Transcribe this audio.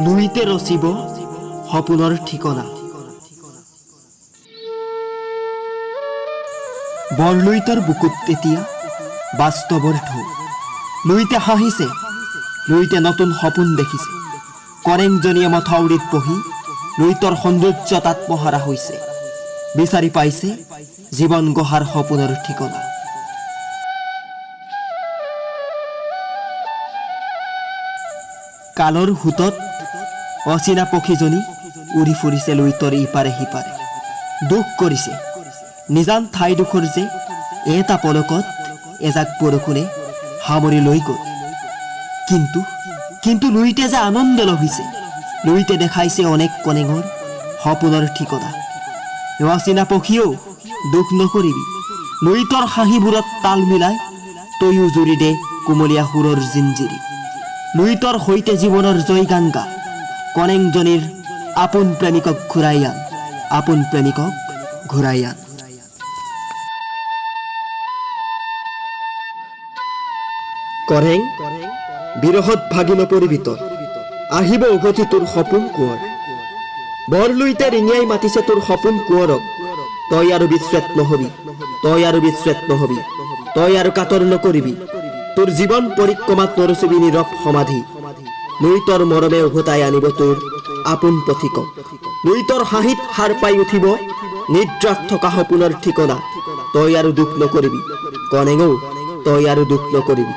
নুইতে ৰচিব সপোনৰ ঠিকনা। বৰলুইতৰ বুকুত এতিয়া বাস্তৱৰ ঢৌ। লুইতে হাঁহিছে, লুইতে নতুন সপোন দেখিছে। কৰেংজনীয়ে মথাউৰিত বহি লুইতৰ সৌন্দৰ্যত আত্মহাৰা হৈছে। বিচাৰি পাইছে জীৱন গঢ়াৰ সপোনৰ ঠিকনা। কালৰ হুতত অচিনা পক্ষীজনী উৰি ফুৰিছে লুইতৰ ইপাৰে সিপাৰে। দুখ কৰিছে নিজান ঠাইডোখৰ যে এটা পলকত এজাক বৰষুণে সামৰি লৈ গ'ল। কিন্তু লুইতে যে আনন্দ লভিছে। লুইতে দেখাইছে অনেক কণেঙৰ সপোনৰ ঠিকনা। অচিনা পক্ষীও দুখ নকৰিবি, লুইতৰ হাঁহিবোৰত তাল মিলাই তয়ো জুৰি দে কুমলীয়া সুৰৰ জিঞ্জিৰি। লুইতৰ সৈতে জীৱনৰ জয়গান গা, কণেংজনীৰ আপোন প্ৰেমিকক ঘূৰাই আন, আপোন প্ৰেমিকক ঘূৰাই আন। কৰেং বিৰহত ভাগি নপৰিবি তই, আহিব উভতি তোৰ সপোন কোঁৱৰ। বৰলুইতে ৰিঙিয়াই মাতিছে তোৰ সপোন কোঁৱৰক। তই আৰু বিচ্ছেদ নহবি, তই আৰু বিচ্ছেদ নহবি, তই আৰু কাতৰ নকৰিবি। তোৰ জীৱন পৰিক্ৰমাত নৰচিবি নীৰৱ সমাধি। লুইতৰ মৰমে উভতাই আনিব তোৰ আপোন পথিকক। লুইতৰ হাঁহিত সাৰ পাই উঠিব নিদ্ৰাত থকা সপোনৰ ঠিকনা। তই আৰু দুখ নকৰিবি কণেঙো, তই আৰু দুখ নকৰিবি।